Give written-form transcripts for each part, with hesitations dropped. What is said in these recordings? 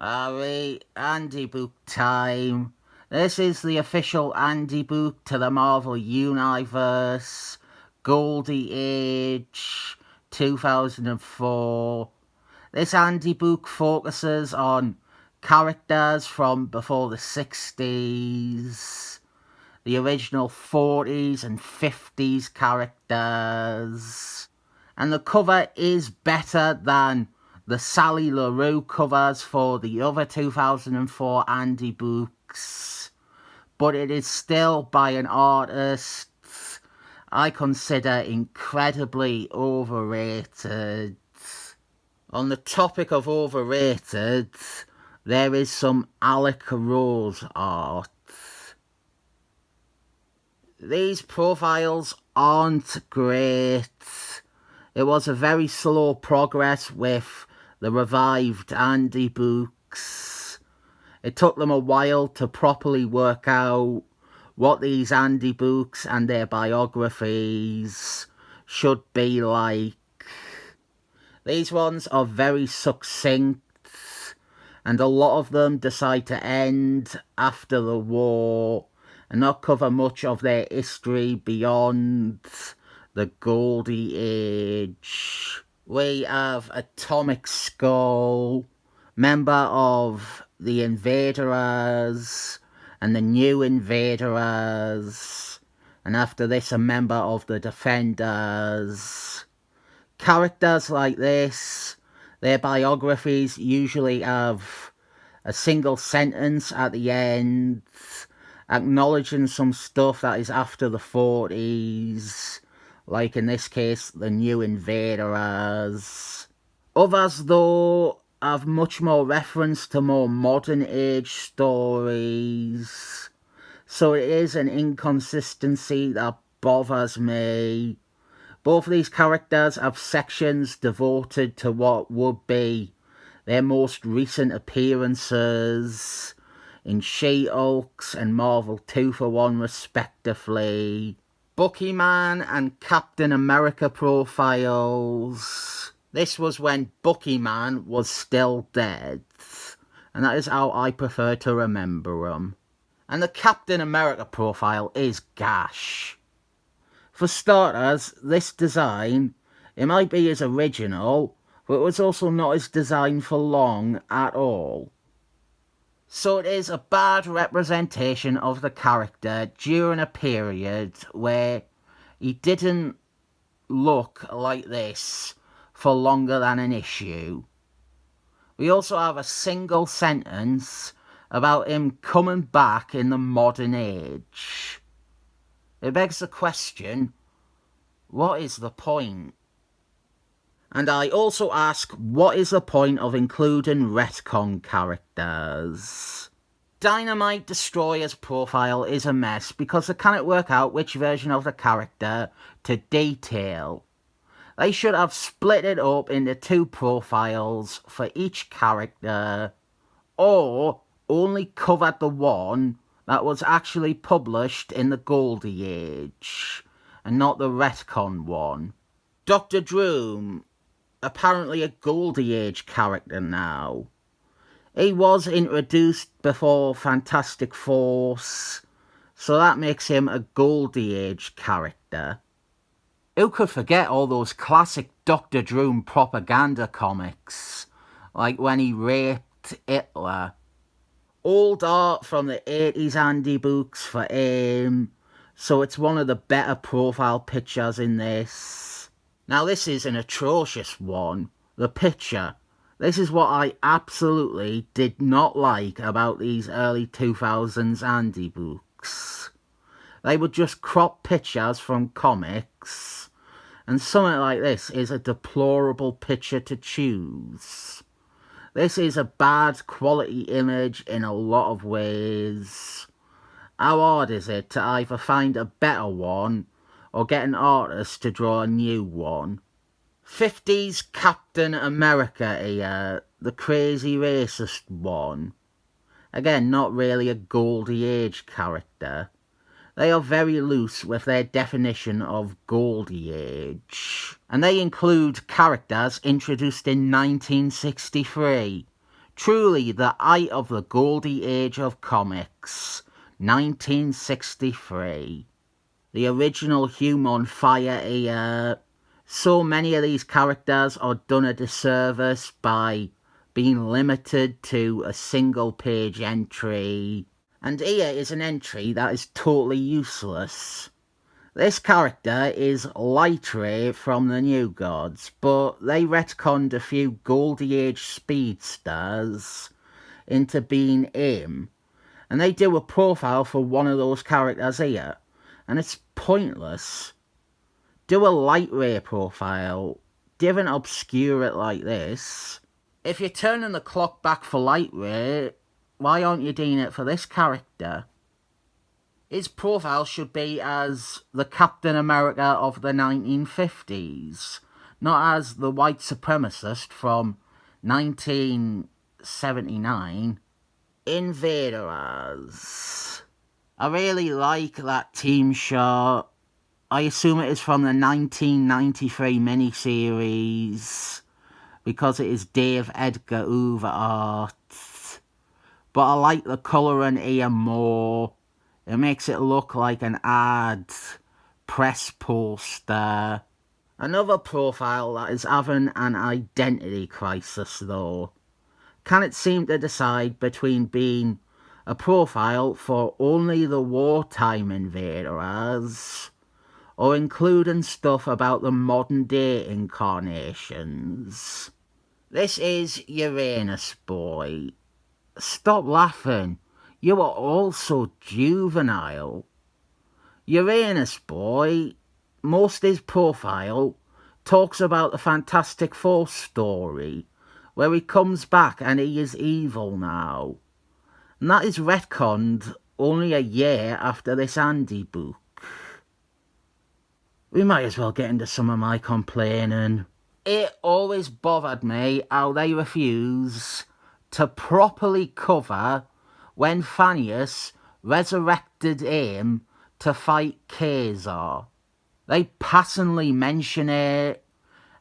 Alright, Andy Book time. This is the official Andy Book to the Marvel Universe, Goldie Age, 2004. This Andy Book focuses on characters from before the 60s, the original 40s and 50s characters. And the cover is better than the Sally LaRue covers for the other 2004 Andy books, but it is still by an artist I consider incredibly overrated. On the topic of overrated, there is some Alec Rose art. These profiles aren't great. It was a very slow progress with the revived Andy books. It took them a while to properly work out what these Andy books and their biographies should be like. These ones are very succinct, and a lot of them decide to end after the war and not cover much of their history beyond the Goldie Age. We have Atomic Skull, member of the Invaders and the New Invaders, and after this a member of the Defenders. Characters like this, their biographies usually have a single sentence at the end, acknowledging some stuff that is after the 40s, like in this case, the New Invaders. Others, though, have much more reference to more modern age stories, so it is an inconsistency that bothers me. Both of these characters have sections devoted to what would be their most recent appearances in She-Hulk's and Marvel 2 for 1 respectively. Bucky Man and Captain America profiles. This was when Bucky Man was still dead, and that is how I prefer to remember him. And the Captain America profile is gash. For starters, this design, it might be his original, but it was also not his design for long at all. So it is a bad representation of the character during a period where he didn't look like this for longer than an issue. We also have a single sentence about him coming back in the modern age. It begs the question, what is the point? And I also ask, what is the point of including retcon characters? Dynamite Destroyer's profile is a mess because they cannot work out which version of the character to detail. They should have split it up into two profiles for each character, or only covered the one that was actually published in the Goldie Age, and not the retcon one. Dr. Doom, apparently a Goldie Age character now. He was introduced before Fantastic Force, so that makes him a Goldie Age character. Who could forget all those classic Dr. Doom propaganda comics, like when he raped Hitler? Old art from the 80s Andy books for him, so it's one of the better profile pictures in this. Now this is an atrocious one, the picture. This is what I absolutely did not like about these early 2000s Andy books. They were just crop pictures from comics, and something like this is a deplorable picture to choose. This is a bad quality image in a lot of ways. How hard is it to either find a better one or get an artist to draw a new one? 50s Captain America here, the crazy racist one. Again, not really a Goldie Age character. They are very loose with their definition of Goldie Age. And they include characters introduced in 1963, Truly the height of the Goldie Age of comics, 1963. The original Human Fire here. So many of these characters are done a disservice by being limited to a single page entry. And here is an entry that is totally useless. This character is Light Ray from the New Gods, but they retconned a few Goldie Age speedsters into being him. And they do a profile for one of those characters here. And it's pointless. Do a Light Ray profile. Don't obscure it like this. If you're turning the clock back for Light Ray, why aren't you doing it for this character? His profile should be as the Captain America of the 1950s, not as the white supremacist from 1979. Invaders. I really like that team shot. I assume it is from the 1993 miniseries because it is Dave Edgar Hoover art. But I like the colouring here more. It makes it look like an ad press poster. Another profile that is having an identity crisis though. Can it seem to decide between being a profile for only the wartime invaders or including stuff about the modern day incarnations? This is Uranus Boy. Stop laughing. You are all so juvenile. Uranus Boy, most his profile talks about the Fantastic Four story, where he comes back and he is evil now. And that is retconned only a year after this Andy book. We might as well get into some of my complaining. It always bothered me how they refuse to properly cover when Phineas resurrected him to fight Kazar. They passingly mention it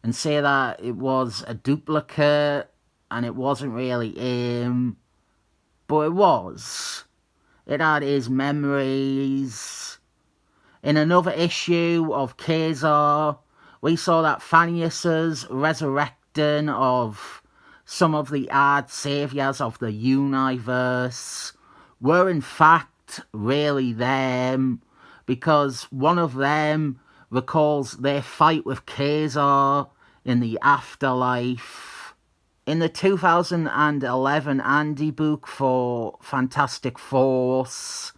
and say that it was a duplicate and it wasn't really him. But it was. It had his memories. In another issue of Kazar, we saw that Phineas's resurrecting of some of the Ard saviours of the universe were in fact really them, because one of them recalls their fight with Kazar in the afterlife. In the 2011 Andy book for Fantastic Force,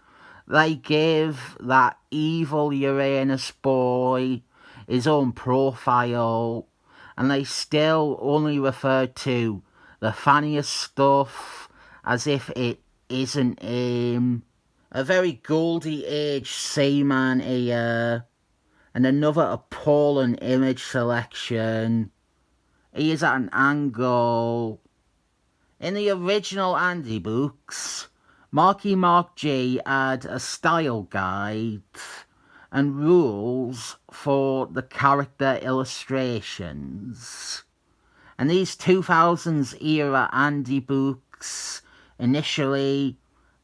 they give that evil Uranus Boy his own profile, and they still only refer to the Phineas stuff as if it isn't him. A very Goldie Age Seaman here, and another appalling image selection. He is at an angle. In the original Andy books, Marky Mark G had a style guide and rules for the character illustrations. And these 2000s era Andy books initially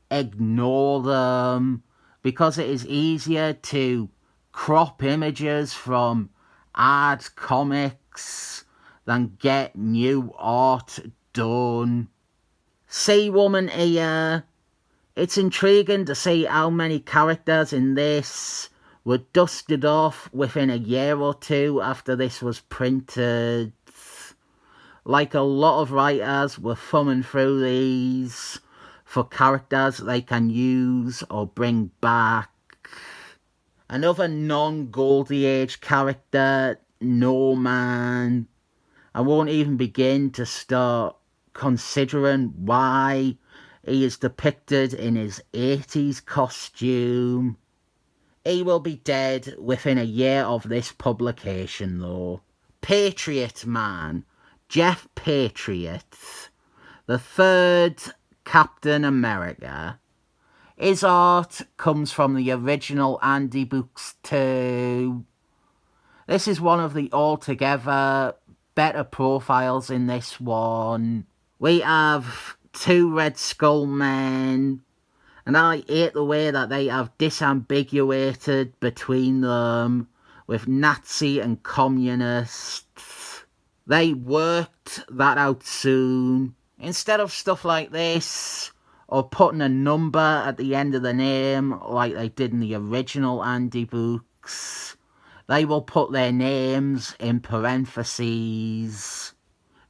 ignore them because it is easier to crop images from ad comics than get new art done. Sea Woman here. It's intriguing to see how many characters in this were dusted off within a year or two after this was printed. Like a lot of writers were thumbing through these for characters they can use or bring back. Another non-Goldie Age character, No Man. I won't even begin to start considering why he is depicted in his 80s costume. He will be dead within a year of this publication though. Patriot Man, Jeff Patriot, the third Captain America. His art comes from the original Andy books too. This is one of the altogether better profiles in this one. We have 2 Red Skull men, and I hate the way that they have disambiguated between them with Nazi and communists. They worked that out soon. Instead of stuff like this, or putting a number at the end of the name like they did in the original Andy books, they will put their names in parentheses.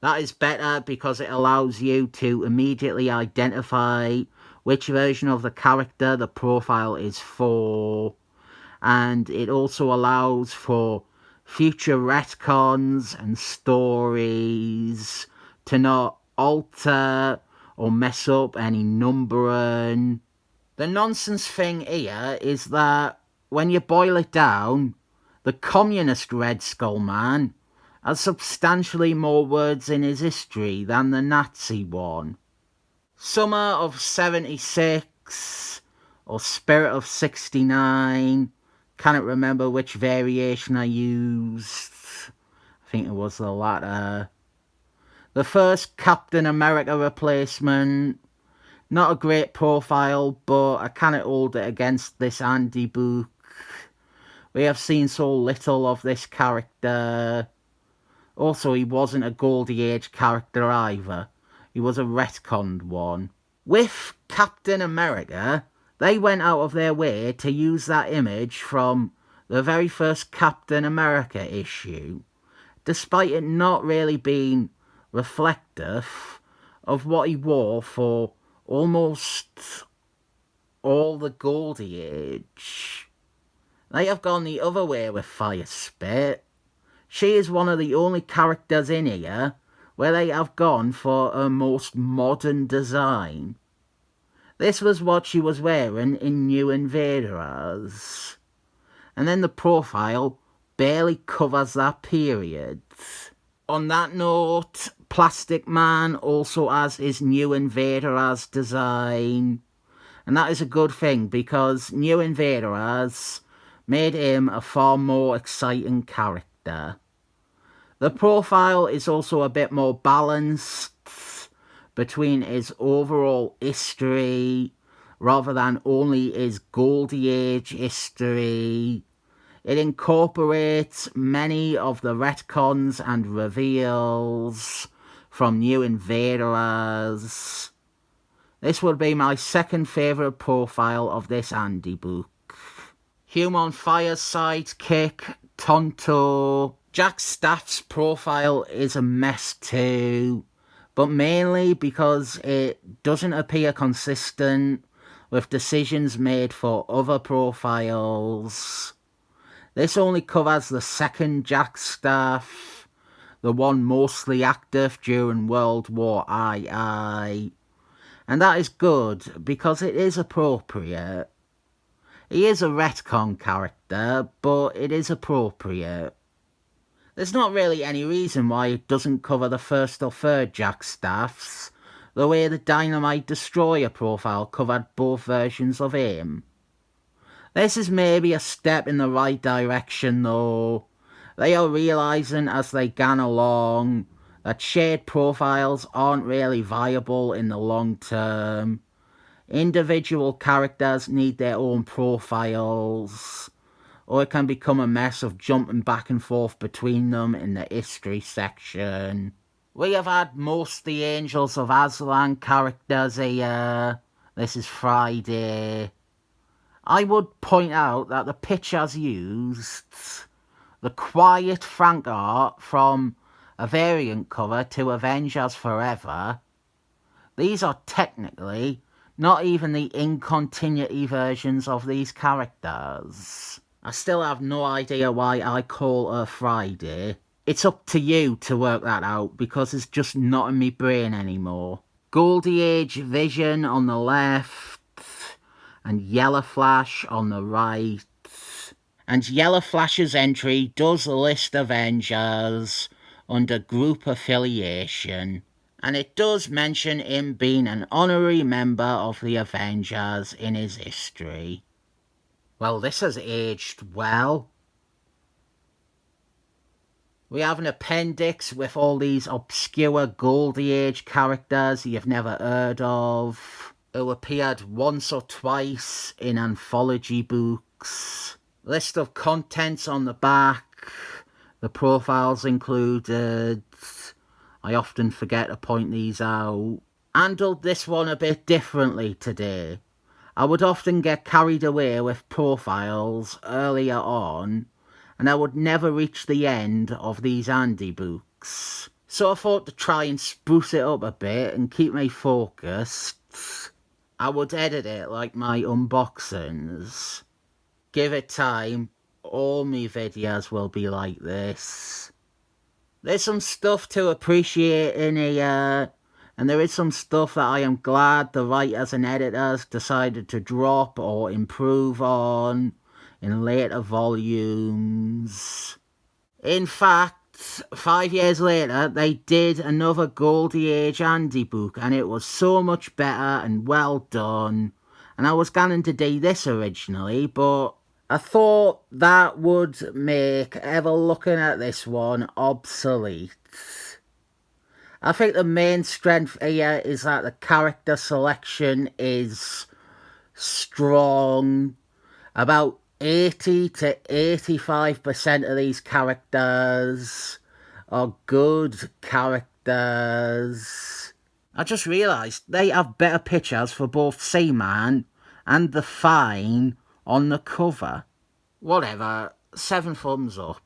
That is better because it allows you to immediately identify which version of the character the profile is for, and it also allows for future retcons and stories to not alter or mess up any numbering. The nonsense thing here is that when you boil it down, the communist Red Skull Man has substantially more words in his history than the Nazi one. Summer of 76 or Spirit of 69, cannot remember which variation I used. I think it was the latter. The first Captain America replacement, not a great profile, but I cannot hold it against this Andy book. We have seen so little of this character. Also, he wasn't a Goldie Age character either. He was a retconned one. With Captain America, they went out of their way to use that image from the very first Captain America issue, despite it not really being reflective of what he wore for almost all the Goldie Age. They have gone the other way with Firespit. She is one of the only characters in here where they have gone for a most modern design. This was what she was wearing in New Invaders. And then the profile barely covers that period. On that note, Plastic Man also has his New Invaders design. And that is a good thing because New Invaders made him a far more exciting character. The profile is also a bit more balanced between his overall history rather than only his Goldie Age history. It incorporates many of the retcons and reveals from New Invaders. This would be my second favourite profile of this Andy book. Human Fire's sidekick, Tonto. Jack Staff's profile is a mess too, but mainly because it doesn't appear consistent with decisions made for other profiles. This only covers the second Jack Staff, the one mostly active during World War II, and that is good because it is appropriate. He is a retcon character, but it is appropriate. There's not really any reason why it doesn't cover the first or third Jack Staffs, the way the Dynamite Destroyer profile covered both versions of him. This is maybe a step in the right direction though. They are realising as they gan along that shared profiles aren't really viable in the long term. Individual characters need their own profiles, or it can become a mess of jumping back and forth between them in the history section. We have had most of the Angels of Aslan characters here. This is Friday. I would point out that the pictures used the quiet Frank art from a variant cover to Avengers Forever. These are technically not even the in-continuity versions of these characters. I still have no idea why I call her Friday. It's up to you to work that out because it's just not in my brain anymore. Goldie Age Vision on the left and Yellow Flash on the right. And Yellow Flash's entry does list Avengers under group affiliation. And it does mention him being an honorary member of the Avengers in his history. Well, this has aged well. We have an appendix with all these obscure Goldie Age characters you've never heard of, who appeared once or twice in anthology books. List of contents on the back, the profiles included. I often forget to point these out. Handled this one a bit differently today. I would often get carried away with profiles earlier on, and I would never reach the end of these Andy books. So I thought to try and spruce it up a bit and keep me focused, I would edit it like my unboxings. Give it time, all my videos will be like this. There's some stuff to appreciate in here, and there is some stuff that I am glad the writers and editors decided to drop or improve on in later volumes. In fact, 5 years later, they did another Goldie Age Andy book, and it was so much better and well done. And I was going to do this originally, but I thought that would make ever looking at this one obsolete. I think the main strength here is that the character selection is strong. About 80 to 85% of these characters are good characters. I just realised they have better pictures for both Seaman and the Fine on the cover. Whatever, 7 thumbs up.